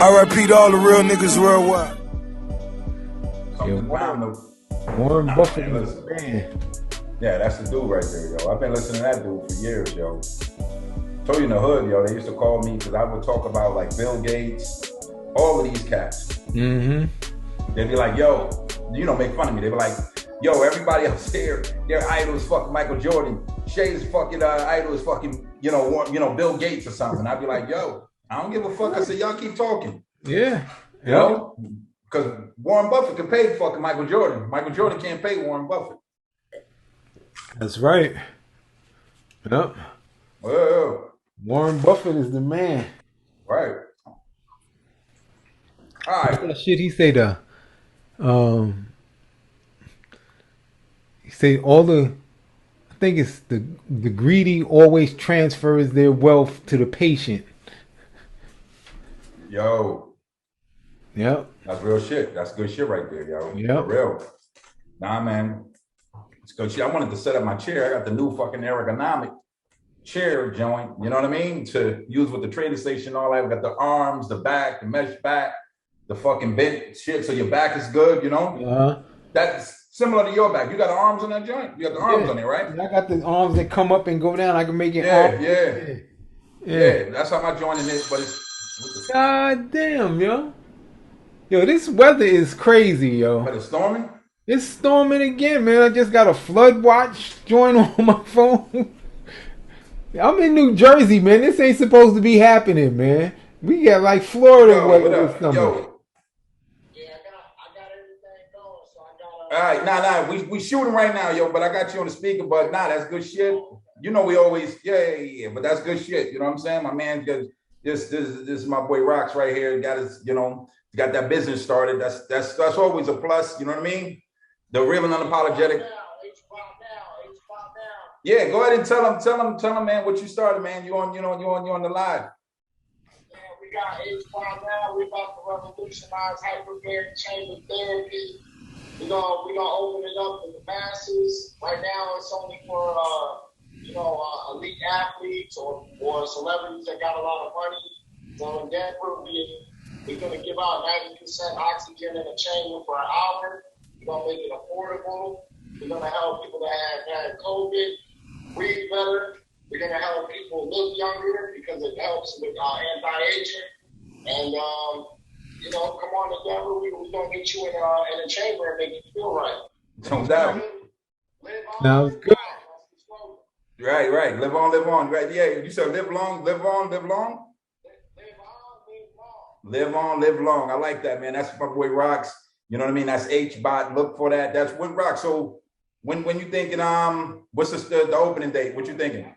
R.I.P. to all the real niggas worldwide. Warren Buffett is the man. Yeah, that's the dude right there, yo. I've been listening to that dude for years, yo. Told you in the hood, yo, they used to call me because I would talk about like Bill Gates, all of these cats. Mm-hmm. They'd be like, yo, you know, make fun of me. They'd be like, yo, everybody else here, their idol is fucking Michael Jordan. Shay's fucking idol is fucking, you know, Bill Gates or something. I'd be like, yo, I don't give a fuck. I said, y'all keep talking. Yeah. You know? Because Warren Buffett can pay fucking Michael Jordan. Michael Jordan can't pay Warren Buffett. That's right. Yep. Well, Warren Buffett is the man. Right. All right. That shit he say he say all the, I think it's the greedy always transfers their wealth to the patient. Yo. Yep. That's real shit. That's good shit right there, yo. Yep. For real. Nah, man. It's good shit. I wanted to set up my chair. I got the new fucking ergonomic chair joint, you know what I mean? To use with the trading station, all that. We got the arms, the back, the mesh back, the fucking bent shit, so your back is good, you know? Uh-huh. That's similar to your back. You got the arms on that joint? You got the arms on there, right? I got the arms that come up and go down. I can make it Yeah, that's how my joint is, but it's... God damn, yo. Yo, this weather is crazy, yo. But it's storming? It's storming again, man. I just got a flood watch joint on my phone. I'm in New Jersey, man. This ain't supposed to be happening, man. We got like Florida weather this summer. Yo. Yeah, I got everything going, so I got. All right, we shooting right now, yo. But I got you on the speaker. But that's good shit. You know we always, yeah. But that's good shit. You know what I'm saying? My man, this is my boy Rocks right here. Got his, you know, got that business started. That's always a plus. You know what I mean? The real and unapologetic. Yeah, go ahead and tell them, man, what you started, man. You on the live. Yeah, we got HBOT Now. We about to revolutionize hyperbaric chamber therapy. We're gonna open it up to the masses. Right now, it's only for elite athletes or celebrities that got a lot of money. So in Denver, we're gonna give out 90% oxygen in a chamber for an hour. We're gonna make it affordable. We're gonna help people that have had COVID breathe better. We're gonna help people look younger because it helps with anti-aging. And come on to Denver. We're gonna get you in a chamber and make you feel right. No doubt. Sounds good. Right. Live on. Right. Yeah. You said live long. Live on. Live long. I like that, man. That's my boy Rocks. You know what I mean? That's HBOT. Look for that. That's what Rocks. So when you thinking, what's the opening date? What you thinking?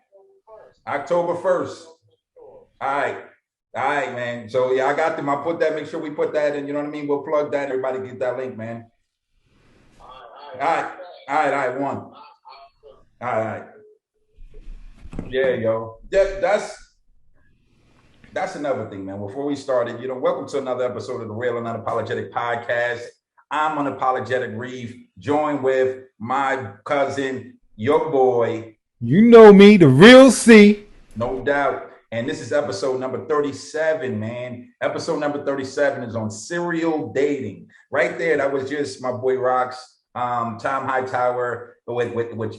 October 1st. All right, man. So yeah, I got them. I'll put that. Make sure we put that in. You know what I mean? We'll plug that. Everybody get that link, man. All right. One. All right. Yeah, yo. That's another thing, man. Before we started, welcome to another episode of the Real and Unapologetic Podcast. I'm Unapologetic Reeve, joined with my cousin, your boy. You know me, the real C. No doubt. And this is episode number 37, man. Episode number 37 is on serial dating. Right there, that was just my boy Rocks, Tom Hightower with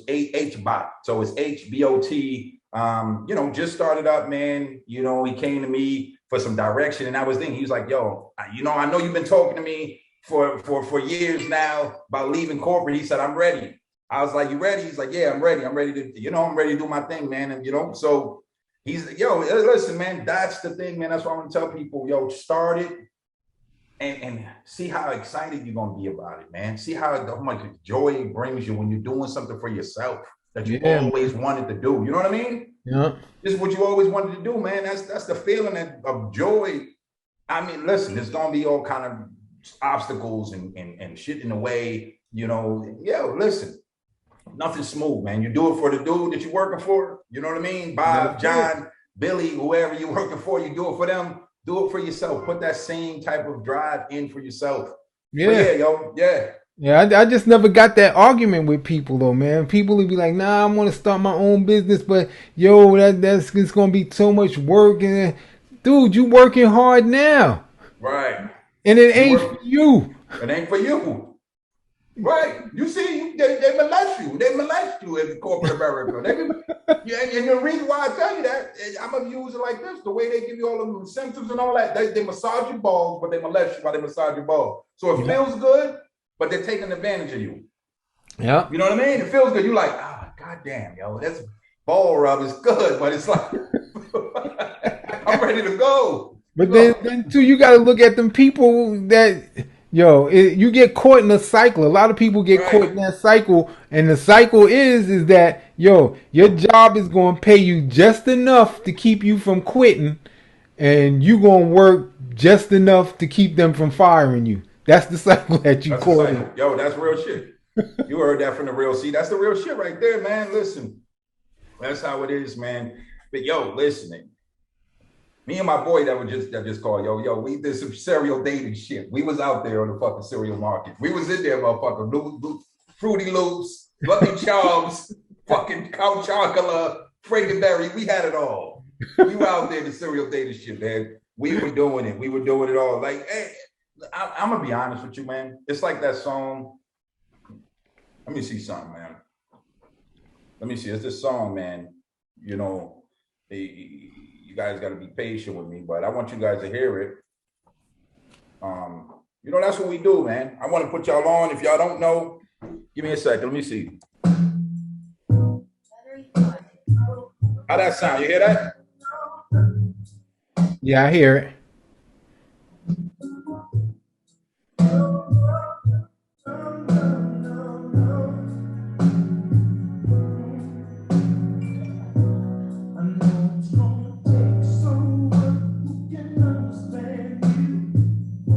HBOT. So it's HBOT. Just started up, man. He came to me for some direction, and I was thinking, he was like, yo, I know you've been talking to me for years now about leaving corporate. He said, I'm ready. I was like, you ready? He's like, yeah, I'm ready. I'm ready to, I'm ready to do my thing, man. And, so he's, listen, man, that's the thing, man. That's what I want to tell people, start it and see how excited you're going to be about it, man. See how much joy it brings you when you're doing something for yourself that you always wanted to do. You know what I mean? Yeah. This is what you always wanted to do, man. That's the feeling of joy. I mean, listen, there's going to be all kind of obstacles and shit in the way, listen, nothing smooth, man. You do it for the dude that you're working for, you know what I mean? Bob, John, Billy, whoever you're working for, you do it for them, do it for yourself. Put that same type of drive in for yourself. Yeah, I just never got that argument with people though, man. People would be like, nah, I want to start my own business, but that's it's gonna be so much work. And dude, you working hard now. Right. And it ain't for you. It ain't for you. Right. You see, they molest you. They molest you in corporate America. And the reason why I tell you that, I'm going to use it like this. The way they give you all the incentives and all that, they massage your balls, but they molest you while they massage your balls. So it feels good, but they're taking advantage of you. Yeah. You know what I mean? It feels good. You're like, goddamn, yo, that's ball rub is good, but it's like, I'm ready to go. But then too, you got to look at them people that, you get caught in a cycle. A lot of people get caught in that cycle, and the cycle is that, your job is going to pay you just enough to keep you from quitting, and you going to work just enough to keep them from firing you. That's the cycle that you caught in. Yo, that's real shit. You heard that from the real. See, that's the real shit right there, man. Listen, that's how it is, man. But yo, listening. Me and my boy that just called, yo, we did some serial dating shit. We was out there on the fucking cereal market. We was in there, motherfucker. Fruity Loops, Lucky Charms, fucking Count Chocula, Frankenberry. We had it all. We were out there in the serial dating shit, man. We were doing it. We were doing it all. Like, hey, I'm gonna be honest with you, man. It's like that song. Let me see something, man. Let me see. It's this song, man. You know, you guys got to be patient with me, but I want you guys to hear it. That's what we do, man. I want to put y'all on. If y'all don't know, give me a second. Let me see. How that sound? You hear that? Yeah, I hear it.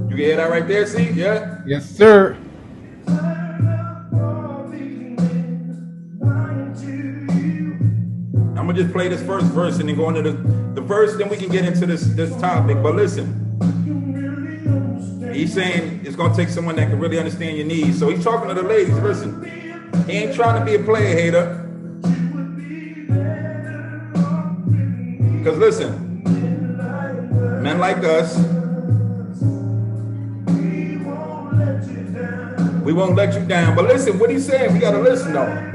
You hear that right there, see? Yeah? Yes, sir. I'm gonna just play this first verse and then go into the verse, then we can get into this topic. But listen, he's saying it's gonna take someone that can really understand your needs. So he's talking to the ladies. Listen, he ain't trying to be a player hater. Because listen, men like us, we won't let you down. But listen, what he's saying, we gotta listen though.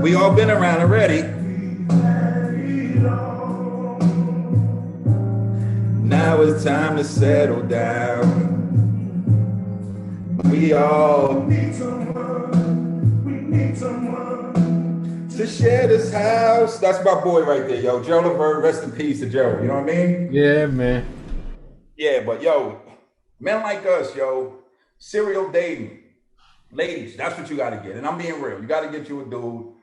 We all been around already. Now it's time to settle down. We all need someone. We need someone to share this house. That's my boy right there, yo. Joe Levert, rest in peace to Joe. You know what I mean? Yeah, man. Yeah, but yo, men like us, yo, serial dating. Ladies, that's what you got to get. And I'm being real. You got to get you a dude.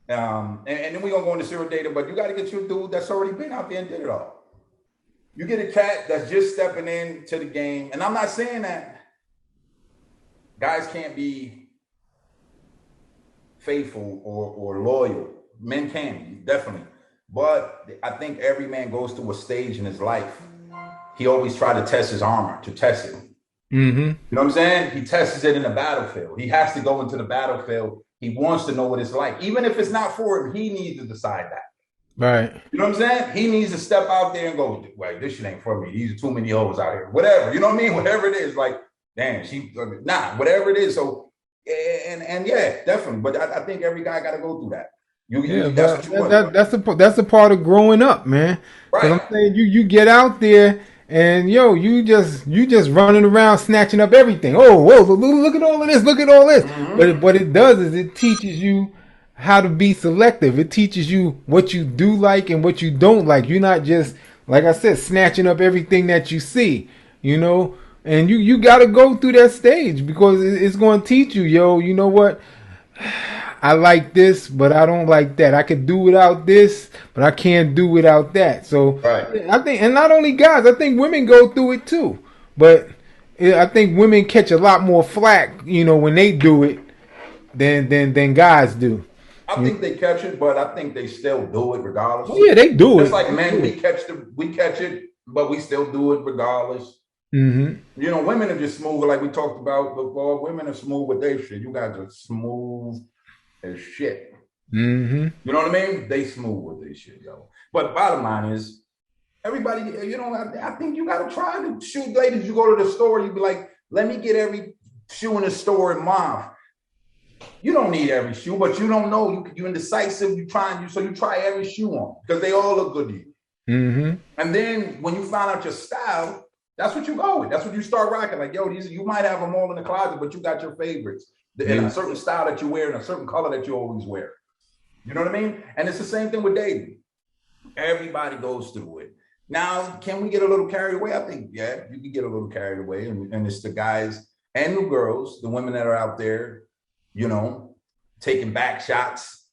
And then we're going to go into serial dating, but you got to get you a dude that's already been out there and did it all. You get a cat that's just stepping into the game. And I'm not saying that guys can't be faithful or loyal. Men can be, definitely. But I think every man goes through a stage in his life. He always tries to test his armor, to test it. Mm-hmm. You know what I'm saying? He tests it in the battlefield. He has to go into the battlefield. He wants to know what it's like. Even if it's not for him, he needs to decide that. Right. You know what I'm saying? He needs to step out there and go, wait, this shit ain't for me. These are too many hoes out here. Whatever. You know what I mean? Whatever it is. Like, damn, whatever it is. So, and yeah, definitely. But I think every guy got to go through that. That's a part of growing up, man. Right. I'm saying you get out there and you just running around snatching up everything. Oh, whoa, look at all of this, look at all this. Mm-hmm. But what it does is it teaches you how to be selective. It teaches you what you do like and what you don't like. You're not just, like I said, snatching up everything that you see, and you got to go through that stage because it's going to teach you, you know what? I like this, but I don't like that. I could do without this, but I can't do without that. So right. I think, and not only guys, I think women go through it too. But I think women catch a lot more flack, when they do it than guys do. I think they catch it, but I think they still do it regardless. Oh, yeah, they do it. It's like men, we catch it, but we still do it regardless. Mm-hmm. Women are just smooth, like we talked about before. Women are smooth with their shit. You guys are smooth as shit. Mm-hmm. You know what I mean? They smooth with this shit, yo. But bottom line is, everybody, I think you got to try to shoot ladies. You go to the store, you be like, let me get every shoe in the store in mom. You don't need every shoe, but you don't know. You're indecisive. You try every shoe on because they all look good to you. Mm-hmm. And then when you find out your style, that's what you go with. That's what you start rocking. Like, yo, you might have them all in the closet, but you got your favorites in a certain style that you wear and a certain color that you always wear. You know what I mean? And it's the same thing with dating. Everybody goes through it. Now, can we get a little carried away? I think, yeah, you can get a little carried away. And it's the guys and the girls, the women that are out there, taking back shots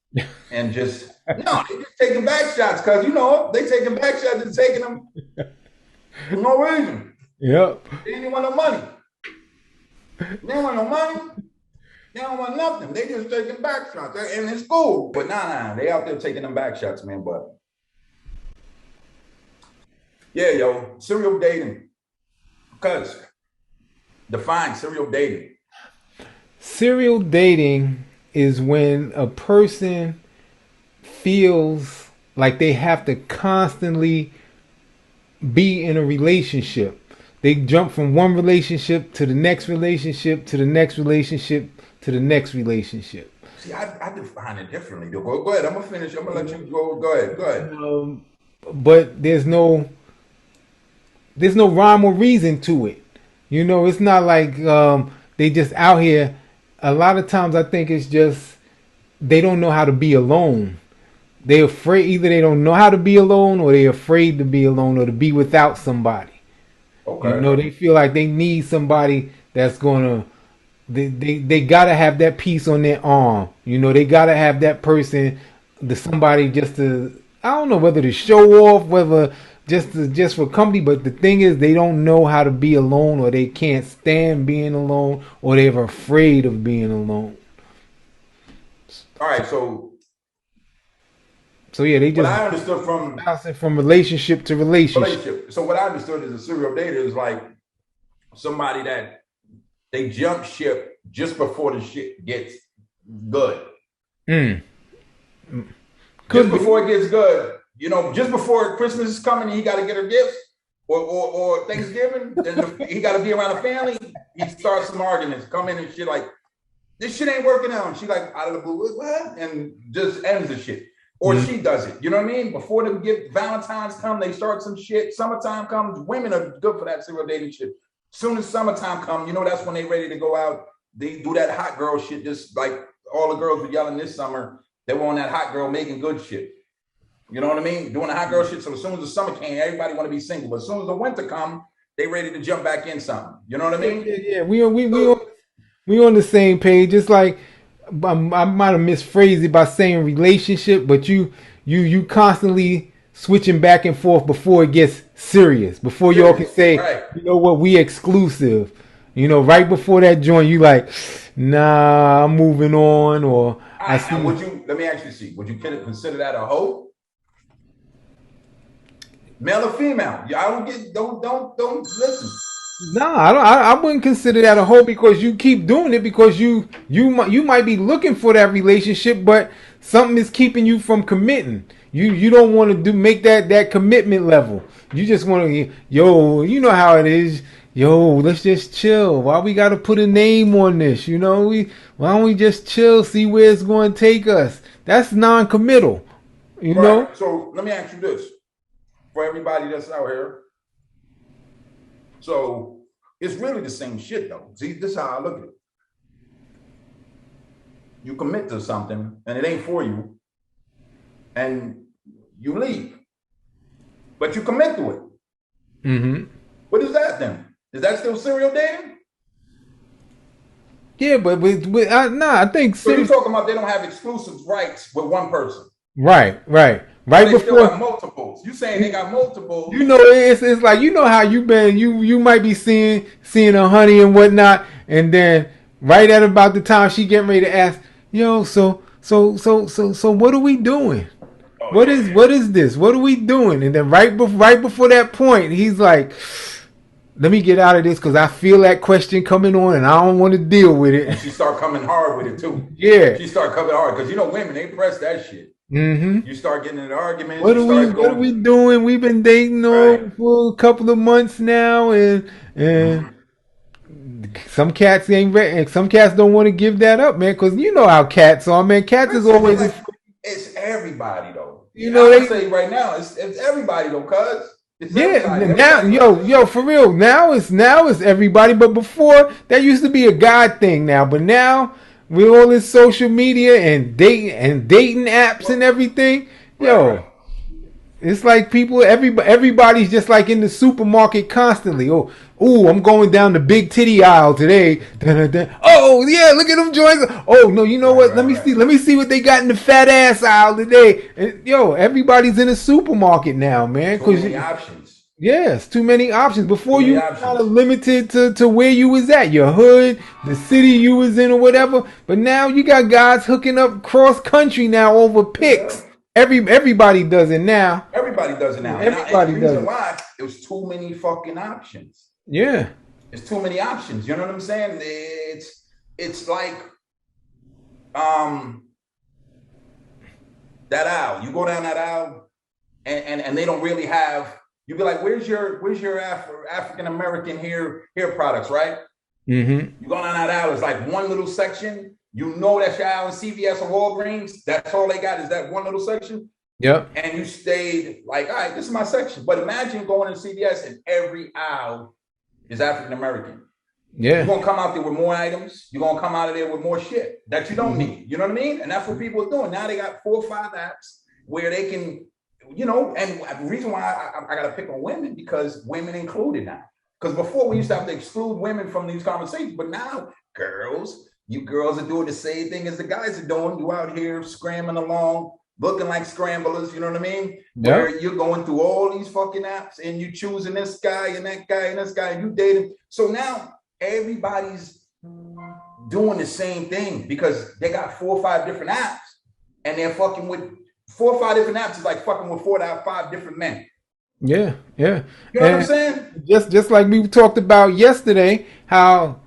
and they're just taking back shots because, they taking back shots and taking them for no reason. Yep. They didn't want no money. They don't want no money. They don't want nothing. They just taking back shots. And it's cool. But nah, they out there taking them back shots, man. But yeah, yo, serial dating. Because define serial dating. Serial dating is when a person feels like they have to constantly be in a relationship. They jump from one relationship to the next relationship to the next relationship to the next relationship. See, I define it differently. Go ahead. I'm gonna finish. I'm gonna let you go. Go ahead. But there's no rhyme or reason to it. It's not like they just out here. A lot of times I think it's just they don't know how to be alone. They're afraid. Either they don't know how to be alone or they're afraid to be alone or to be without somebody. Okay. They feel like they need somebody that's gonna. They gotta have that piece on their arm. They gotta have that person, somebody just to. I don't know whether to show off, whether just for company. But the thing is, they don't know how to be alone, or they can't stand being alone, or they're afraid of being alone. All right, so yeah, they just. What I understood from relationship to relationship. So what I understood is a serial dater is like somebody that they jump ship just before the shit gets good. Just before it gets good, just before Christmas is coming, he got to get her gifts, or Thanksgiving, then he got to be around the family. He starts some arguments, come in and shit like, this shit ain't working out. And she like out of the blue, what? And just ends the shit. Or she does it. You know what I mean? Before they get Valentine's come, they start some shit. Summertime comes. Women are good for that serial dating shit. Soon as summertime comes, that's when they ready to go out. They do that hot girl shit. Just like all the girls were yelling this summer. They were on that hot girl making good shit. You know what I mean? Doing the hot girl shit. So as soon as the summer came, everybody want to be single. But as soon as the winter come, they ready to jump back in something. You know what I mean? Yeah. We on the same page. It's like I might have misphrased it by saying relationship, but you constantly switching back and forth before it gets serious. Before y'all can say, right. We exclusive. Right before that joint, you like, nah, I'm moving on, or I see. Let me actually see. Would you consider that a hoe? Male or female? Don't listen. No, I wouldn't consider that a hoe because you keep doing it because you might be looking for that relationship, but something is keeping you from committing. You don't want to make that commitment level. You just want to, you know how it is. Let's just chill. Why we got to put a name on this? Why don't we just chill, see where it's going to take us? That's non-committal. You know. So let me ask you this, for everybody that's out here. So it's really the same shit, though. See, this is how I look at it. You commit to something, and it ain't for you, and you leave. But you commit to it. Mm-hmm. What is that then? Is that still serial dating? Yeah, but I think so you're talking about they don't have exclusive rights with one person. Right. Right they before still have multiples. You saying they got multiples? It's like how you been. You might be seeing a honey and whatnot, and then right at about the time she getting ready to ask, so what are we doing? What is this? What are we doing? And then right before that point, he's like, let me get out of this because I feel that question coming on and I don't want to deal with And it. she start coming hard with it too. Yeah. She start coming hard because women, they press that shit. Mm-hmm. You start getting into arguments. What are we doing? We've been dating for a couple of months now, and some cats ain't ready. Some cats don't want to give that up, man. Because you know how cats are, man. Cats is always, like, it's everybody though. You know, I'm they gonna say right now, it's everybody though, cuz. yeah. Now, yo, for real. Now it's everybody. But before that used to be a God thing. Now, but now with all this social media and dating apps and everything, yo. Right. It's like everybody's just like in the supermarket constantly. Oh, I'm going down the big titty aisle today. Oh yeah, look at them joints. Oh no, you know what? Let me see what they got in the fat ass aisle today. And, yo, everybody's in a supermarket now, man. Too many options. Yes, too many options. Before you were kind of limited to where you was at, your hood, the city you was in or whatever. But now you got guys hooking up cross country now over pics. Yeah. Everybody does it now. Everybody does it now. Everybody and the reason why it was too many fucking options. Yeah. It's too many options. You know what I'm saying? It's like that aisle. You go down that aisle and they don't really have, you be like, where's your African American hair products, right? Mm-hmm. You go down that aisle, it's like one little section. You know that's your aisle in CVS or Walgreens. That's all they got is that one little section. Yep. And you stayed like, all right, this is my section. But imagine going to CVS and every aisle is African American. Yeah. You're going to come out there with more items. You're going to come out of there with more shit that you don't need. You know what I mean? And that's what people are doing. Now they got 4 or 5 apps where they can, and the reason why I got to pick on women because women included now. Because before we used to have to exclude women from these conversations. But now you girls are doing the same thing as the guys are doing. You out here scrambling along, looking like scramblers, you know what I mean? Yep. Where you're going through all these fucking apps and you choosing this guy and that guy and this guy and you dating. So now everybody's doing the same thing because they got 4 or 5 different apps and they're fucking with 4 or 5 different apps is like fucking with 4 or 5 different men. Yeah. You know what I'm saying? Just like we talked about yesterday, how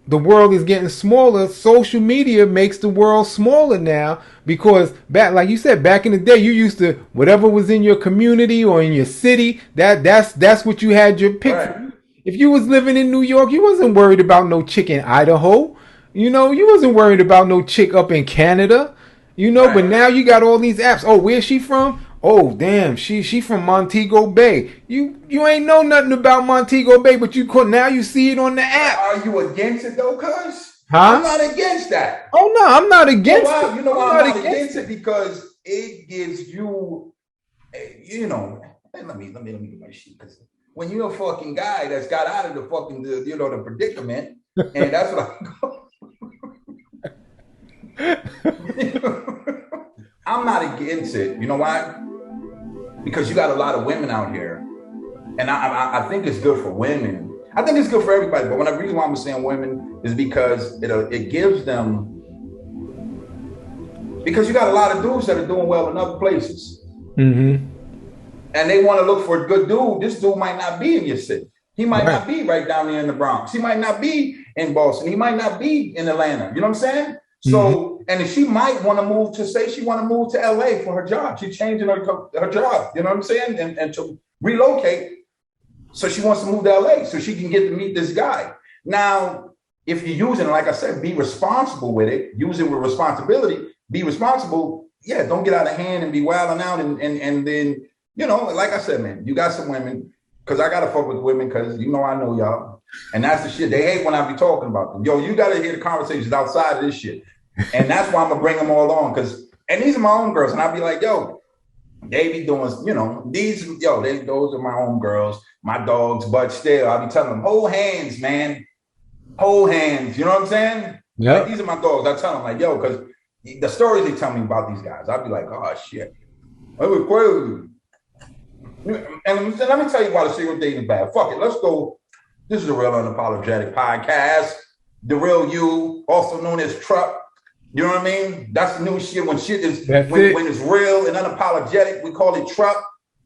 the world is getting smaller. Social media makes the world smaller now because like you said, back in the day, you used to whatever was in your community or in your city. That's what you had your pick. Right. If you was living in New York, you wasn't worried about no chick in Idaho. You wasn't worried about no chick up in Canada. Right. But now you got all these apps. Oh, where's she from? Oh, damn, she from Montego Bay. You ain't know nothing about Montego Bay, but now you see it on the app. Are you against it though, cuz? Huh? I'm not against that. Oh no, I'm not against it. You know why I'm not against it? Because it gives you, let me get my shit. Because when you're a fucking guy that's got out of the fucking, the predicament, and that's what I'm not against it. You know why? Because you got a lot of women out here, and I think it's good for women. I think it's good for everybody. But the reason why I'm saying women is because it gives them. Because you got a lot of dudes that are doing well in other places, mm-hmm. and they want to look for a good dude. This dude might not be in your city. He might not be right down there in the Bronx. He might not be in Boston. He might not be in Atlanta. You know what I'm saying? So, and she might want to move to LA for her job. She's changing her job, you know what I'm saying? And to relocate. So she wants to move to LA so she can get to meet this guy. Now, if you're using it, like I said, be responsible with it. Use it with responsibility. Be responsible. Yeah, don't get out of hand and be wilding out. And then, like I said, man, you got some women, because I got to fuck with women because, I know y'all. And that's the shit. They hate when I be talking about them. Yo, you got to hear the conversations outside of this shit. And that's why I'm gonna bring them all on, and these are my own girls, and I'll be like, yo, they be doing, those are my own girls, my dogs, but still, I'll be telling them, hold hands, man, hold hands, you know what I'm saying? Yeah. Like, these are my dogs. I tell them like, yo, because the stories they tell me about these guys, I'll be like, oh shit, it was crazy. And let me tell you why the serial dating is bad. Fuck it, let's go. This is the Real Unapologetic Podcast. The Real You, also known as TRUP. You know what I mean? That's the new shit. When shit is when it's real and unapologetic, we call it TRUP.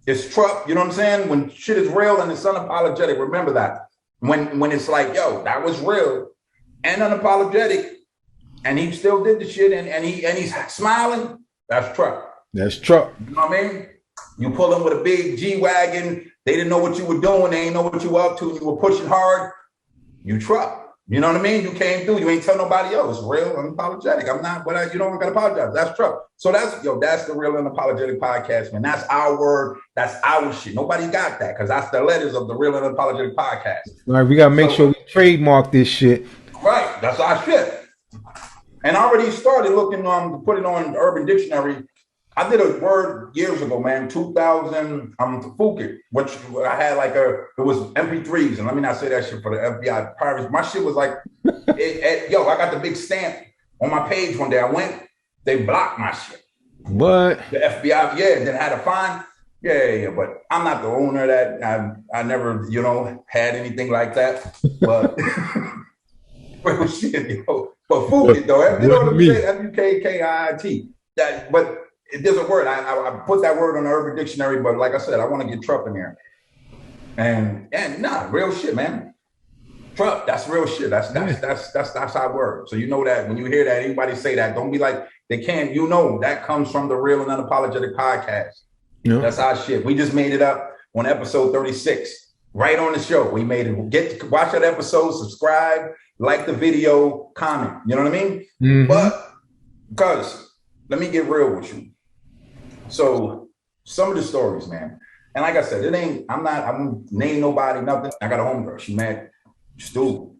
It's TRUP. You know what I'm saying? When shit is real and it's unapologetic, remember that. when it's like, yo, that was real and unapologetic, and he still did the shit, and he's smiling. That's TRUP. That's TRUP. You know what I mean? You pull in with a big G-Wagon. They didn't know what you were doing. They didn't know what you were up to. You were pushing hard. You TRUP. You know what I mean? You came through. You ain't tell nobody else. Real unapologetic. I'm not, but you don't got to apologize. That's TRUP. So that's the Real Unapologetic Podcast, man. That's our word. That's our shit. Nobody got that because that's the letters of the Real Unapologetic Podcast. All right, we got to make sure we trademark this shit. Right. That's our shit. And I already started looking to put it on Urban Dictionary. I did a word years ago, man, 2000, Fuki, which I had it was MP3s, and let me not say that shit for the FBI pirates. My shit was like, I got the big stamp on my page one day. I went, they blocked my shit. What? The FBI, then had a fine. Yeah, but I'm not the owner of that. I never, had anything like that. But, well, shit, but Fuki, though, you know what I'm saying? Fukkit. But there's a word. I put that word on the Urban Dictionary, but like I said, I want to get TRUP in there. And real shit, man. TRUP, that's real shit. That's our word. So you know that when you hear that, anybody say that, don't be like they can't. That comes from the Real and Unapologetic Podcast. Yeah. That's our shit. We just made it up on episode 36, right on the show. We made it. Watch that episode, subscribe, like the video, comment. You know what I mean? Mm-hmm. But because let me get real with you. So some of the stories, man, and like I said, I'm gonna name nobody, nothing. I got a homegirl. She met Stu,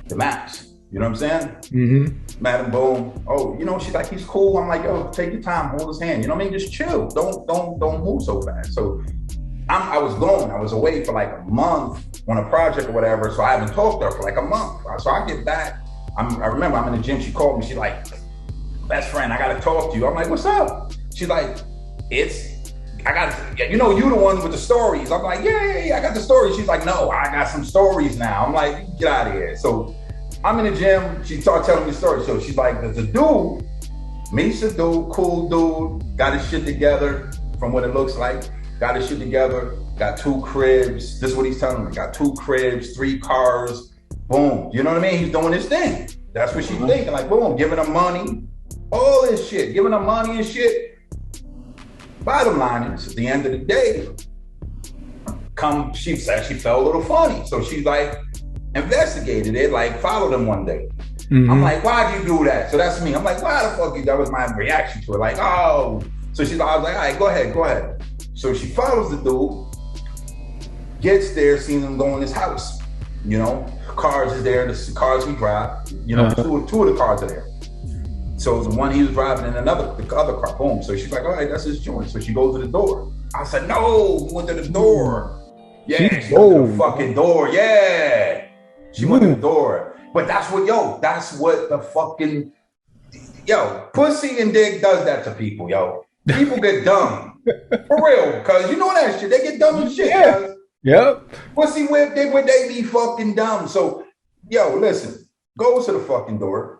the Max. You know what I'm saying? Mm-hmm. Met him, boom. Oh, she's like, he's cool. I'm like, yo, take your time, hold his hand. You know what I mean? Just chill. Don't move so fast. So I was away for like a month on a project or whatever. So I haven't talked to her for like a month. So I get back. I remember I'm in the gym. She called me. She's like, best friend, I gotta talk to you. I'm like, what's up? She's like, you the one with the stories. I'm like, yeah, I got the stories. She's like, no, I got some stories now. I'm like, get out of here. So I'm in the gym. She started telling me stories. So she's like, there's a dude, meets a dude, cool dude, got his shit together from what it looks like. Got his shit together, got 2 cribs. This is what he's telling me. Got 2 cribs, 3 cars, boom. You know what I mean? He's doing his thing. That's what she's thinking. Like, boom, giving him money. All this shit, giving her money and shit. Bottom line is, at the end of the day, she said she felt a little funny. So she's like, investigated it, like followed him one day. Mm-hmm. I'm like, why'd you do that? So that's me. I'm like, why the fuck? That was my reaction to it. Like, oh. So I was like, all right, go ahead. So she follows the dude, gets there, sees him go in his house. Cars is there, the cars we drive. Two of the cars are there. So the one he was driving and the other car, boom. So she's like, all right, that's his joint. So she goes to the door. I said, no, he went to the door. Yeah, she went to the fucking door. Yeah. She went to the door. But that's what the fucking, pussy and dick does that to people, yo. People get dumb. For real. Because you know that shit. They get dumb as shit. Yeah. Yep. Pussy whip, dick whip, they be fucking dumb. So, listen, goes to the fucking door.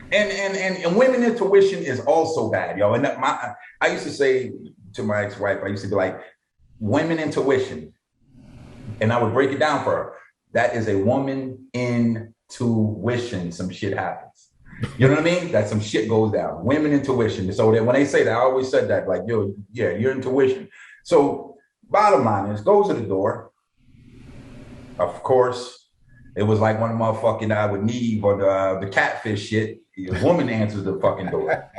And women intuition is also bad, yo. And I used to say to my ex-wife, I used to be like, women intuition. And I would break it down for her. That is a woman intuition. Some shit happens. You know what I mean? That some shit goes down. Women intuition. So that when they say that, I always said that, like, yo, yeah, your intuition. So bottom line is, goes to the door. Of course, it was like one of motherfucking with Neve or the catfish shit. A woman answers the fucking door.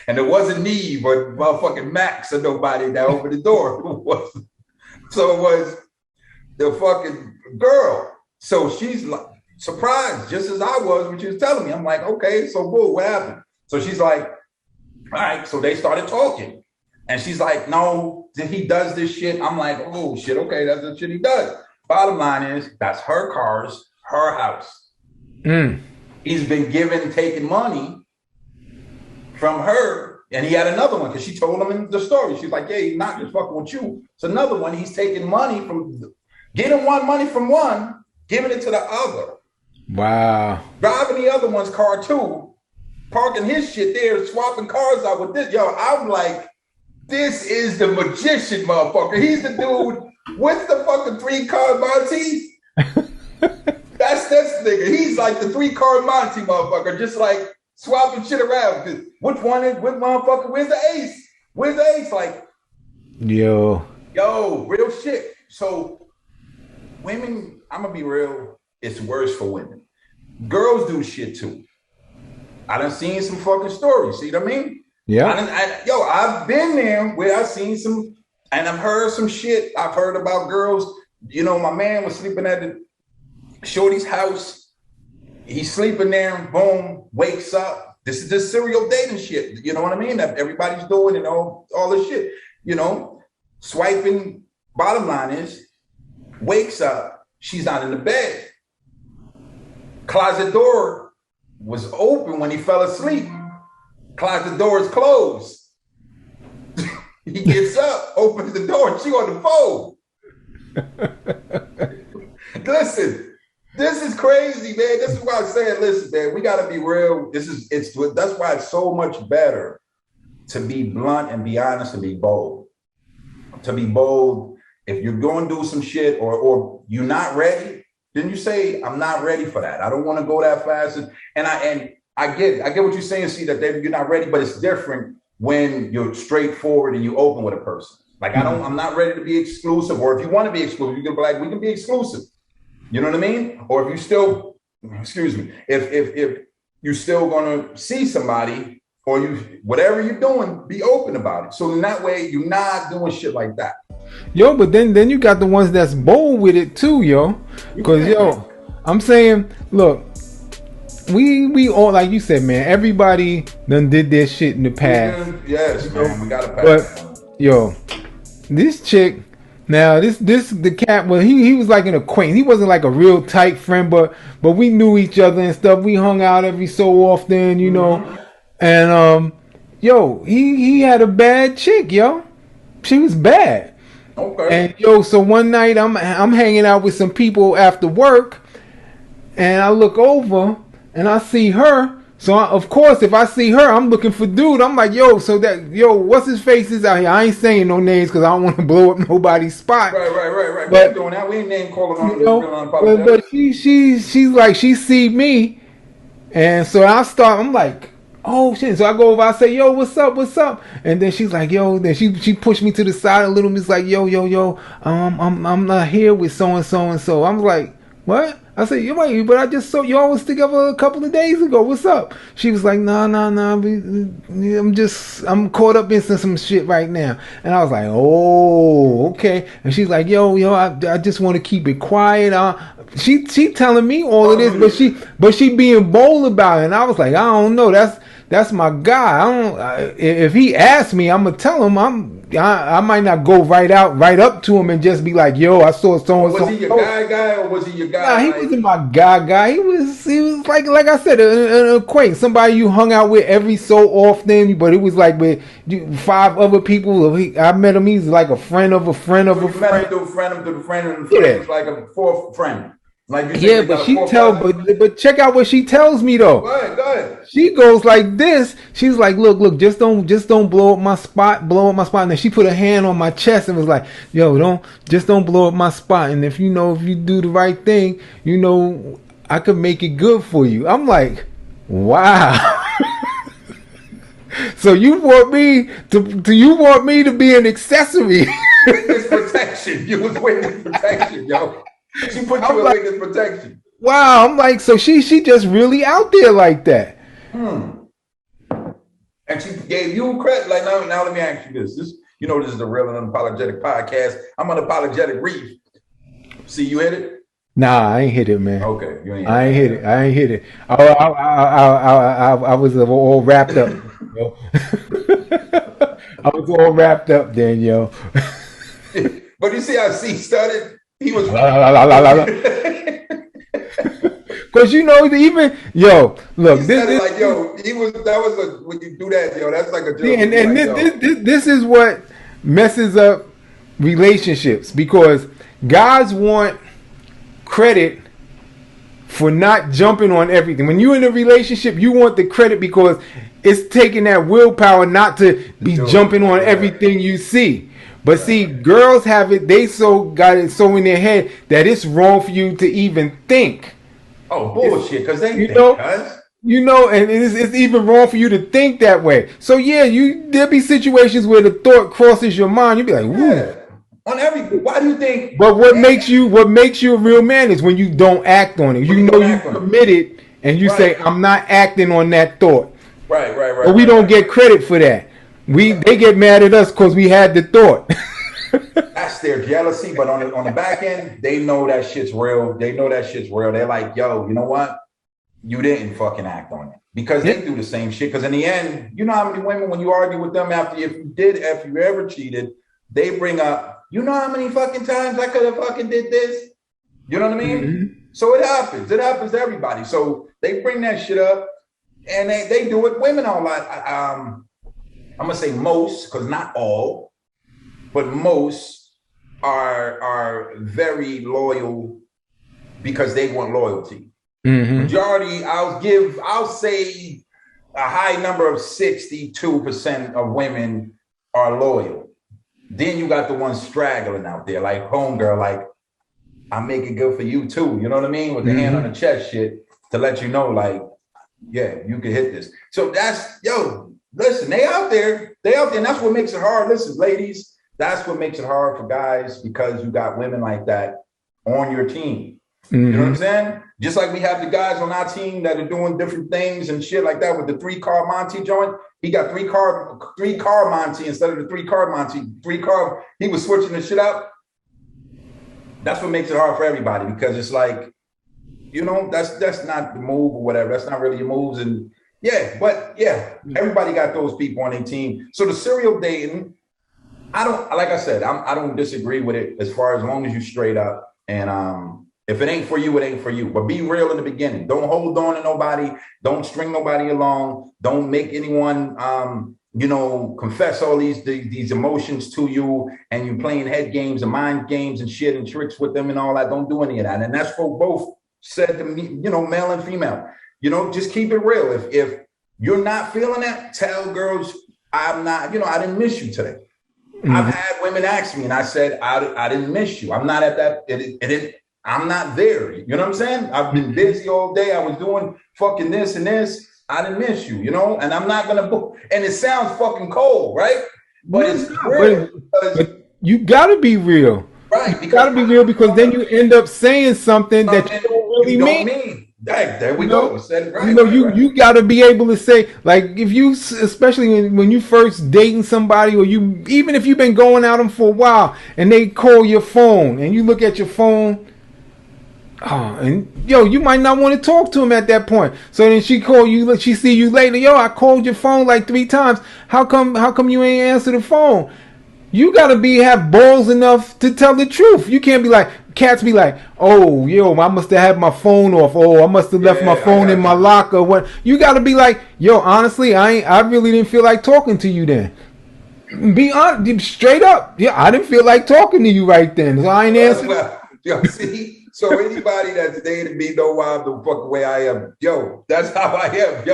And it wasn't Neve or motherfucking Max or nobody that opened the door. So it was the fucking girl. So she's like surprised, just as I was when she was telling me. I'm like, okay, so boo, what happened? So she's like, all right. So they started talking. And she's like, no, he does this shit. I'm like, oh shit, okay, that's the shit he does. Bottom line is, that's her cars, her house. Mm. He's been taking money from her, and he had another one because she told him in the story. She's like, yeah, he's not just fucking with you. It's another one. He's taking money getting money from one, giving it to the other. Wow. Driving the other one's car too, parking his shit there, swapping cars out with this. Yo, I'm like, this is the magician motherfucker. He's the dude What's the fucking 3-card Monte? That's this nigga. He's like the 3-card Monte motherfucker, just like swapping shit around. Which motherfucker? Where's the ace? Where's the ace? Like, yo, real shit. So women, I'm gonna be real, it's worse for women. Girls do shit too. I done seen some fucking stories. See what I mean? Yeah. I've been there where I've seen some, and I've heard some shit. I've heard about girls. You know, my man was sleeping at the shorty's house. He's sleeping there, boom, wakes up. This is just serial dating shit. You know what I mean? That everybody's doing and all this shit. You know, swiping. Bottom line is, wakes up. She's not in the bed. Closet door was open when he fell asleep. Closet door is closed. He gets up, opens the door, and she on the phone. Listen, this is crazy, man. This is why I'm saying, listen, man, we gotta be real. That's why it's so much better to be blunt and be honest and be bold. To be bold, if you're going to do some shit or you're not ready, then you say, I'm not ready for that. I don't want to go that fast. And I get what you're saying, see that you're not ready, but it's different when you're straightforward and you open with a person. Like, I'm not ready to be exclusive, or if you want to be exclusive, you can be like, we can be exclusive. You know what I mean? Or if you still, if you're still gonna see somebody, or whatever you're doing, be open about it. So in that way, you're not doing shit like that. Yo, but then you got the ones that's bold with it too, yo. Because I'm saying, look, we all, like you said, man, everybody done did their shit in the past. Yes, man, we gotta pass. But yo, this chick, now the cat, well, he was like an acquaintance. He wasn't like a real tight friend, but we knew each other and stuff. We hung out every so often, you know. And yo, he had a bad chick, yo. She was bad. Okay. And yo, so one night I'm hanging out with some people after work, and I look over and I see her. So of course, if I see her, I'm looking for dude. I'm like, what's his face is out here. I ain't saying no names because I don't want to blow up nobody's spot. Right. But doing that. We ain't name calling on you. But she's like, she see me, and so I'm like, oh shit. So I go over, I say, yo, what's up? And then she's like, yo, then she pushed me to the side a little bit. It's like, yo, I'm not here with so and so. I'm like, what? I said, but I just saw y'all was together a couple of days ago. What's up? She was like, nah. I'm caught up in some shit right now. And I was like, oh, okay. And she's like, yo, I just want to keep it quiet. She telling me all of this, but she being bold about it. And I was like, I don't know. That's my guy. If he asks me, I'm gonna tell him. I might not go right up to him and just be like, yo, I saw so and so. Was he your guy, or was he your guy? Nah, he wasn't my guy. He was like I said, an acquaintance, somebody you hung out with every so often. But it was like with 5 other people. I met him. He's like a friend of a friend of a friend. Met him through a friend of a friend, and it's like a 4th friend. Like yeah, but but check out what she tells me though. Go ahead. She goes like this. She's like, look, just don't blow up my spot. And then she put her hand on my chest and was like, yo, don't blow up my spot. And if you do the right thing, I could make it good for you. I'm like, wow. So you want me to be an accessory? Witness protection. You was witness protection, yo. She put you in witness protection. Wow, I'm like, so she just really out there like that. And she gave you credit. Like now let me ask you this. This is the Real and Unapologetic podcast. I'm unapologetic Reef. See, you hit it? Nah, I ain't hit it, man. Okay, you ain't. I ain't hit it. I was all wrapped up. Yo. I was all wrapped up then, yo. But you see how C started? He was because even look, this like when you do that, yo, that's like a joke. And this is what messes up relationships, because guys want credit for not jumping on everything. When you're in a relationship, you want the credit because it's taking that willpower not to be jumping on everything you see. But see, girls have it. They got it so in their head that it's wrong for you to even think. Oh, bullshit! Because they think, and it's even wrong for you to think that way. So yeah, there'll be situations where the thought crosses your mind. You'll be like, "Woo." Yeah. Why do you think? But what makes you a real man is when you don't act on it. You know you're committed, and you say, "I'm not acting on that thought." Right. But we don't get credit for that. They get mad at us because we had the thought. That's their jealousy, but on the back end, they know that shit's real. They're like, yo, you know what? You didn't fucking act on it. Because they do the same shit. Because in the end, you know how many women, when you argue with them after if you ever cheated, they bring up, you know how many fucking times I could have fucking did this? You know what I mean? Mm-hmm. So it happens. It happens to everybody. So they bring that shit up, and they do it. Women are a lot. I'm gonna say most, because not all, but most are very loyal because they want loyalty. Mm-hmm. Majority, I'll say a high number of 62% of women are loyal. Then you got the ones straggling out there, like homegirl, like, I make it good for you too. You know what I mean? With the hand on the chest shit to let you know, like, yeah, you can hit this. So listen, they out there, and that's what makes it hard. Listen, ladies, that's what makes it hard for guys, because you got women like that on your team. Mm-hmm. You know what I'm saying? Just like we have the guys on our team that are doing different things and shit like that with the 3-car Monte joint. He got 3-car Monte instead of the 3-car Monte. 3-car, he was switching the shit out. That's what makes it hard for everybody, because it's like, you know, that's not the move or whatever. That's not really your moves. And everybody got those people on their team. So the serial dating, I don't disagree with it as long as you straight up. And if it ain't for you, it ain't for you. But be real in the beginning. Don't hold on to nobody. Don't string nobody along. Don't make anyone confess all these emotions to you, and you playing head games and mind games and shit and tricks with them and all that. Don't do any of that. And that's for both said to me, male and female. Just keep it real. If you're not feeling that, tell girls, I'm not, I didn't miss you today. Mm-hmm. I've had women ask me, and I said, I didn't miss you. I'm not at that. I'm not there. You know what I'm saying? I've been busy all day. I was doing fucking this and this. I didn't miss you, and I'm not going to book. And it sounds fucking cold, right? But it's real. But you got to be real. Right. You got to be real, because then you end up saying something that you don't really mean. There we go. Said it right. You got to be able to say, like, if you, especially when you first dating somebody, or even if you've been going out them for a while, and they call your phone, and you look at your phone, and you might not want to talk to him at that point. So then she call you, she see you later. I called your phone like 3 times. How come you ain't answer the phone? You gotta have balls enough to tell the truth. You can't be like, cats be like, oh, I must have had my phone off. Oh, I must have left my phone in my locker. What? You gotta be like, honestly, I really didn't feel like talking to you then. Be honest, straight up. Yeah, I didn't feel like talking to you right then. So I ain't answering. See. So anybody that's dated me know why I'm the fucking way I am. That's how I am.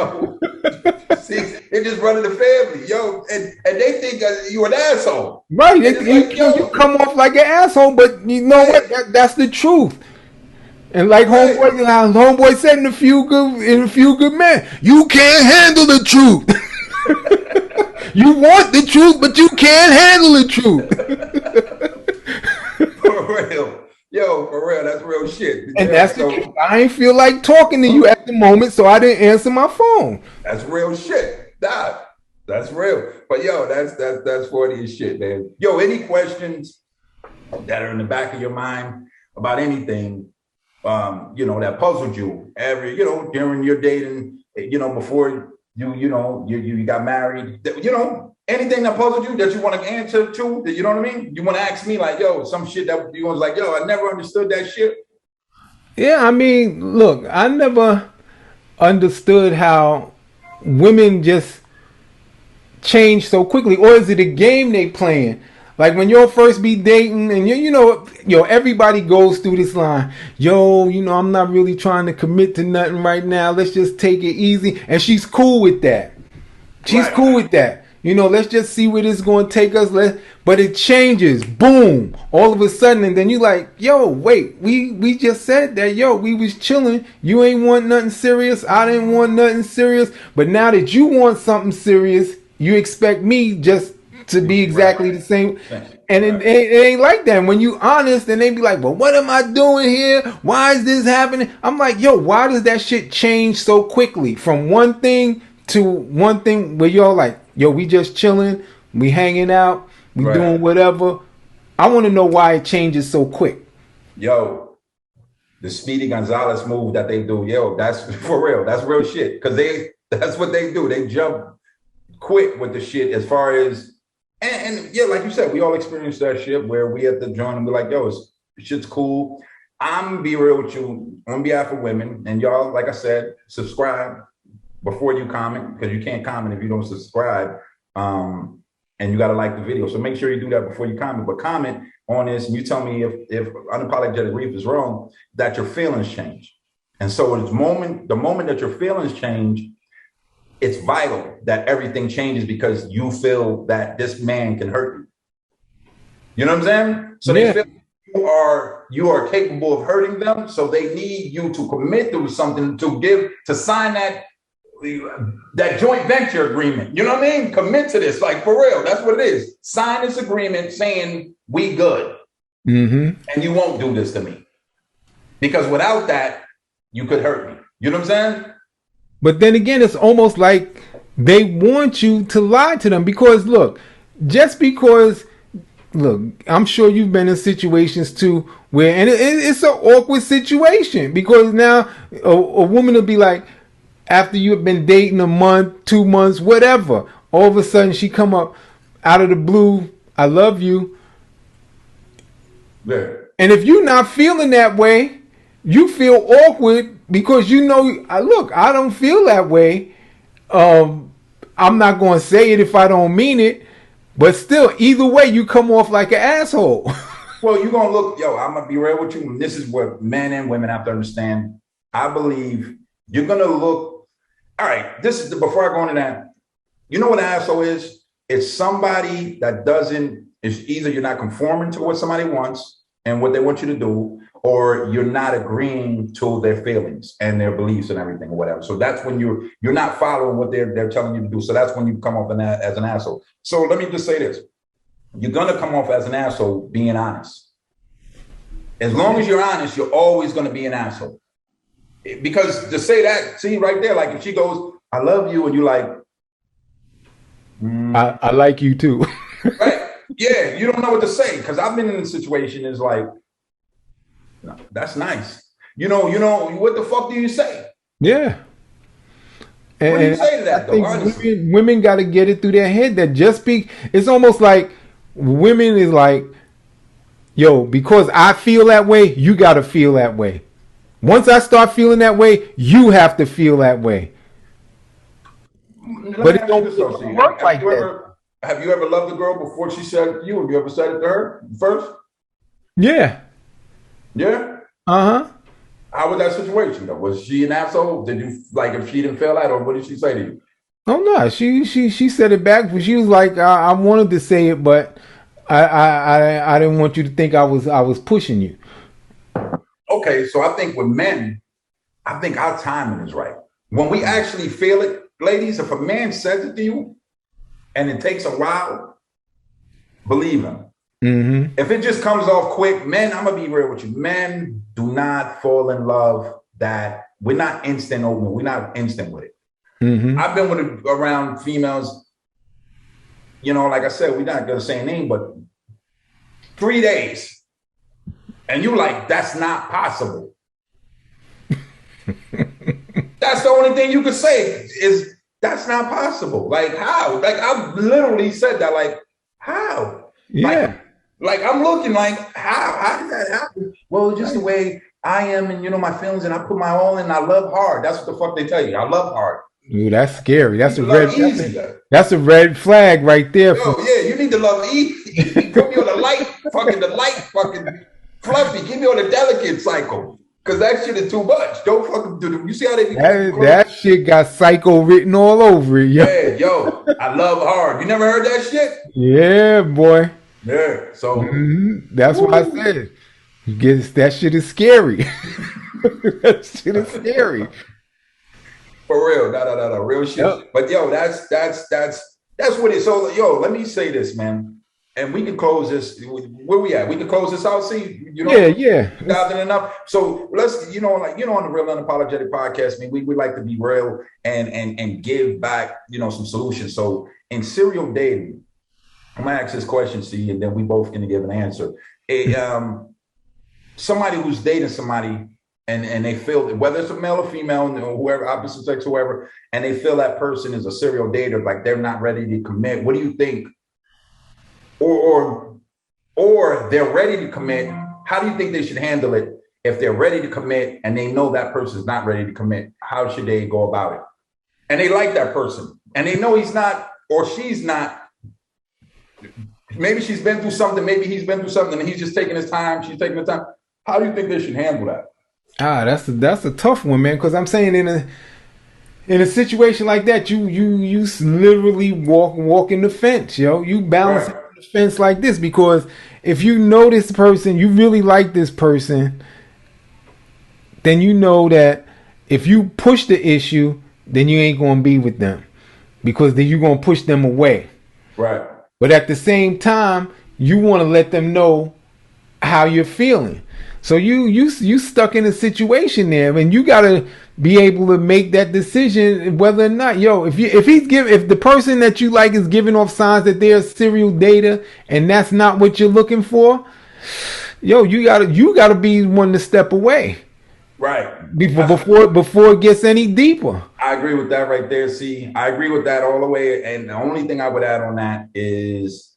See, it just running the family. And they think you an asshole. Right. You come off like an asshole, but you know what? That's the truth. And like homeboy said in a few good men, you can't handle the truth. You want the truth, but you can't handle the truth. For real. For real, that's real shit. And that's the truth. I ain't feel like talking to you at the moment, so I didn't answer my phone. That's real shit. That's real. But that's funny as shit, man. Any questions that are in the back of your mind about anything, that puzzled you during your dating, before you got married, anything that puzzled you that you want to answer to, you know what I mean? You want to ask me like, some shit that you was like, I never understood that shit. Yeah, I mean, look, I never understood how women just change so quickly. Or is it a game they playing? Like when you'll first be dating and everybody goes through this line. I'm not really trying to commit to nothing right now. Let's just take it easy. And she's cool with that. She's cool with that. let's just see where this is going to take us. But it changes, boom, all of a sudden, and then you like, yo, wait, we just said that, yo, we was chilling. You ain't want nothing serious. I didn't want nothing serious. But now that you want something serious, you expect me just to be exactly the same. And it ain't like that. When you honest, and they be like, well, what am I doing here? Why is this happening? I'm like, yo, why does that shit change so quickly from one thing to one thing where y'all like, yo, we just chilling, we hanging out, we doing whatever. I want to know why it changes so quick. Yo, the Speedy Gonzalez move that they do, yo, that's for real. That's real shit. Because that's what they do. They jump quick with the shit as far as, and yeah, like you said, we all experienced that shit where we at the joint and we're like, yo, shit's cool. I'm gonna be real with you on behalf of women, and y'all, like I said, subscribe before you comment, because you can't comment if you don't subscribe. And you got to like the video. So make sure you do that before you comment. But comment on this and you tell me if unapologetic reef is wrong, that your feelings change. And so the moment that your feelings change, it's vital that everything changes because you feel that this man can hurt you. You know what I'm saying? So they feel you are capable of hurting them. So they need you to commit to something, to sign that joint venture agreement. You know what I mean? Commit to this, like for real. That's what it is. Sign this agreement saying we good. And you won't do this to me. Because without that, you could hurt me. You know what I'm saying? But then again, it's almost like they want you to lie to them because look, I'm sure you've been in situations too where, and it's an awkward situation because now a woman will be like, after you've been dating a month, 2 months, whatever, all of a sudden she come up out of the blue, I love you. Yeah. And if you're not feeling that way, you feel awkward because I don't feel that way. I'm not going to say it if I don't mean it, but still, either way, you come off like an asshole. Well, you're going to look, I'm going to be real with you. And this is what men and women have to understand. I believe you're going to look. All right, before I go into that, you know what an asshole is? It's somebody that it's either you're not conforming to what somebody wants and what they want you to do, or you're not agreeing to their feelings and their beliefs and everything or whatever. So that's when you're not following what they're telling you to do. So that's when you come off as an asshole. So let me just say this. You're going to come off as an asshole being honest. As long as you're honest, you're always going to be an asshole. Because to say that, see right there, like if she goes, I love you, and you like, I like you too. Right? Yeah, you don't know what to say. Because I've been in a situation is like, no, that's nice. You know, what the fuck do you say? Yeah. And what do you say to that, though? Women got to get it through their head that it's almost like women is like, yo, because I feel that way, you got to feel that way. Once I start feeling that way, you have to feel that way. But it don't work like that. Have you ever loved a girl before she said it to you? Have you ever said it to her first? Yeah. Yeah? Uh-huh. How was that situation, though? Was she an asshole? Did you, like, if she didn't feel that, or what did she say to you? Oh, no. She said it back, but she was like, I wanted to say it, but I didn't want you to think I was pushing you. Okay, so I think with men, I think our timing is right. When we actually feel it, ladies, if a man says it to you and it takes a while, believe him. Mm-hmm. If it just comes off quick, men, I'm going to be real with you. Men do not fall in love that we're not instant open. We're not instant with it. Mm-hmm. I've been around females, like I said, we're not going to say a name, but 3 days. And you like, that's not possible. That's the only thing you could say is that's not possible. Like how? Like I've literally said that. Like how? Yeah. Like I'm looking like how did that happen? Well, just the way I am, and my feelings, and I put my all in. I love hard. That's what the fuck they tell you. I love hard. Ooh, that's scary. That's That's a red flag right there. Yeah, you need to love easy. Put me on the light fucking fluffy. Give me on the delicate cycle. Cause that shit is too much. Don't fucking do them. You see how they be That shit got psycho written all over it, yo. Yeah, yo, I love hard. You never heard that shit? Yeah, boy. Yeah. So That's why I said that shit is scary. That shit is scary. for real, no, real shit. Yep. But yo, that's what it is. So yo, let me say this, man, and we can close this. Where we at? We can close this out. See, Yeah. Nothing enough. So let's, on the Real Unapologetic podcast, man, we like to be real and give back, some solutions. So in serial dating, I'm gonna ask this question to you, and then we both gonna give an answer. Somebody who's dating somebody and they feel, whether it's a male or female, whoever, opposite sex, whoever, and they feel that person is a serial dater, like they're not ready to commit. What do you think? Or they're ready to commit. How do you think they should handle it if they're ready to commit and they know that person's not ready to commit? How should they go about it? And they like that person and they know he's not or she's not. Maybe she's been through something. Maybe he's been through something and he's just taking his time. She's taking the time. How do you think they should handle that? That's a tough one, man. Because I'm saying in a situation like that, you literally walking the fence, yo. You balance the fence like this, because if you know this person, you really like this person, then you know that if you push the issue, then you ain't gonna be with them, because then you're gonna push them away. Right. But at the same time, you want to let them know how you're feeling. So you stuck in a situation there, and you gotta be able to make that decision whether or not, if the person that you like is giving off signs that they're a serial dater and that's not what you're looking for, you gotta be one to step away. Right. Before it gets any deeper. I agree with that right there. See, I agree with that all the way. And the only thing I would add on that is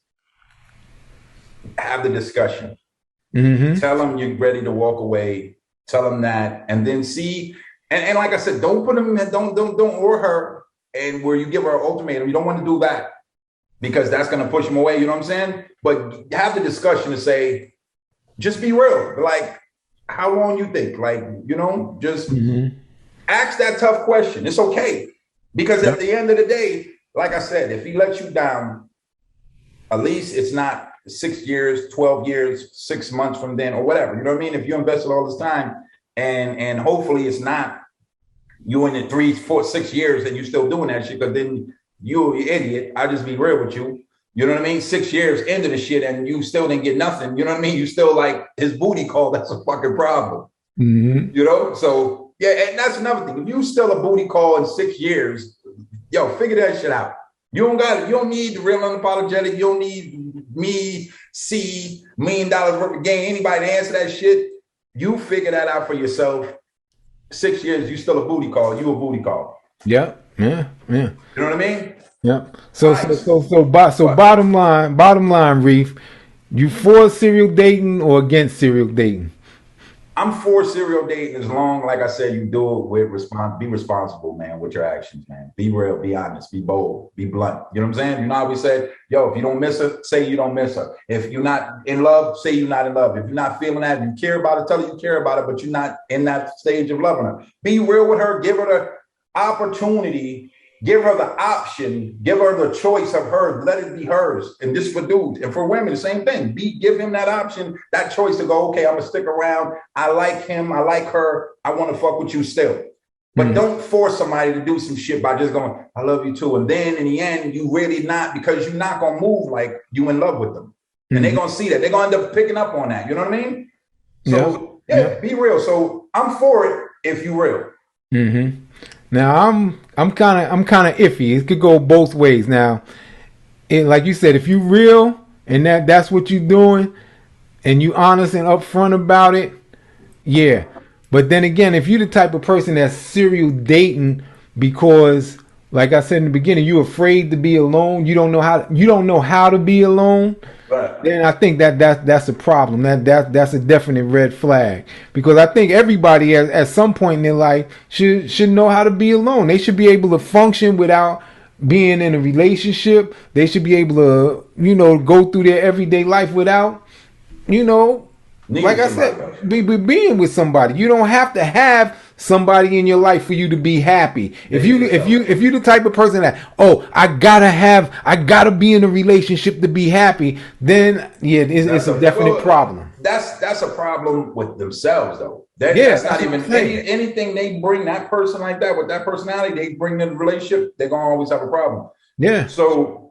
have the discussion. Mm-hmm. Tell them you're ready to walk away. Tell them that, and then see. And like I said, don't put them in, don't or her, and where you give her an ultimatum. You don't want to do that because that's going to push them away. You know what I'm saying? But have the discussion to say, just be real. Like, how long you think? Like, just ask that tough question. It's okay, because at the end of the day, like I said, if he lets you down, at least it's not 6 years, 12 years, 6 months from then, or whatever. You know what I mean? If you invested all this time, and hopefully it's not you in the 3, 4, 6 years and you still doing that shit, because then you're an idiot. I'll just be real with you. You know what I mean? 6 years into the shit and you still didn't get nothing. You know what I mean? You still like his booty call. That's a fucking problem. Mm-hmm. So yeah, and that's another thing. If you still a booty call in 6 years, figure that shit out. You don't need the Real Unapologetic. You don't need me, C, $1 million worth of game, anybody to answer that shit. You figure that out for yourself. 6 years, you still a booty call. You a booty call. Yeah. You know what I mean? Yeah. So bottom line, Reef, you for serial dating or against serial dating? I'm for serial dating as long, like I said, you do it with be responsible, man, with your actions, man. Be real, be honest, be bold, be blunt. You know what I'm saying? You know how we said, if you don't miss her, say you don't miss her. If you're not in love, say you're not in love. If you're not feeling that, you care about it, tell her you care about it, but you're not in that stage of loving her. Be real with her, give her the opportunity, give her the option, give her the choice of hers, let it be hers. And this for dudes. And for women, the same thing. Give him that option, that choice to go, okay, I'm going to stick around. I like him. I like her. I want to fuck with you still. But don't force somebody to do some shit by just going, I love you too. And then in the end, you really not, because you're not going to move like you in love with them. And they're going to see that. They're going to end up picking up on that. You know what I mean? So be real. So I'm for it if you real. Mm-hmm. Now I'm kind of iffy. It could go both ways. Now, like you said, if you real and that's what you're doing, and you honest and upfront about it, yeah. But then again, if you're the type of person that's serial dating because, like I said in the beginning, you're afraid to be alone, you don't know how to be alone. Right. Then I think that's a problem. That's a definite red flag, because I think everybody at some point in their life should know how to be alone. They should be able to function without being in a relationship. They should be able to, go through their everyday life without, Like I said, be being with somebody. You don't have to have somebody in your life for you to be happy. If you the type of person that, I gotta be in a relationship to be happy, then yeah, it's a definite problem. That's a problem with themselves though. That's not even anything they bring that person like that with that personality, they bring in the relationship, they're gonna always have a problem. Yeah. So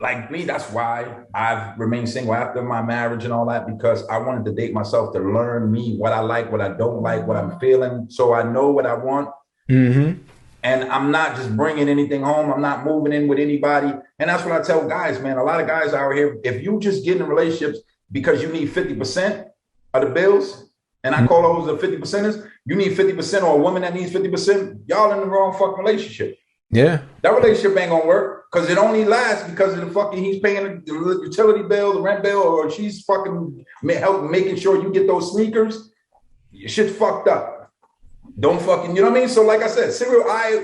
like me, that's why I've remained single after my marriage and all that, because I wanted to date myself to learn me, what I like, what I don't like, what I'm feeling, so I know what I want. Mm-hmm. And I'm not just bringing anything home. I'm not moving in with anybody. And that's what I tell guys, man. A lot of guys out here, if you just get in relationships because you need 50% of the bills, and I call those the 50%ers, you need 50%, or a woman that needs 50%, y'all in the wrong fucking relationship. Yeah. That relationship ain't gonna work because it only lasts because of the fucking he's paying the utility bill, the rent bill, or she's fucking making sure you get those sneakers. Your shit's fucked up. Don't fucking, you know what I mean? So like I said,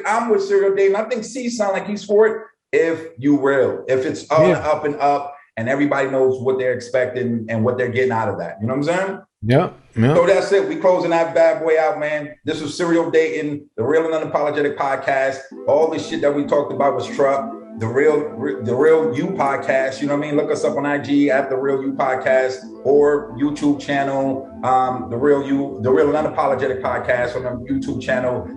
I'm with serial dating. I think C sound like he's for it if you real. If it's up and up and everybody knows what they're expecting and what they're getting out of that. You know what I'm saying? Yeah. So that's it. We closing that bad boy out, man. This was Serial Dating, the Real and Unapologetic podcast. All the shit that we talked about was TRUP, the Real You podcast. You know what I mean? Look us up on IG at the Real You podcast or YouTube channel, the Real and Unapologetic podcast on the YouTube channel.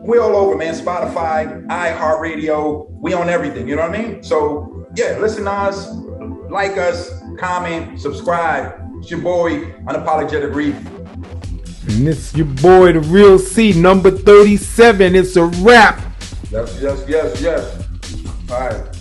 We all over, man. Spotify, iHeartRadio. We on everything. You know what I mean? So yeah, listen to us, like us, comment, subscribe. It's your boy, Unapologetic Reef. And it's your boy, the Real C, number 37. It's a wrap. Yes. All right.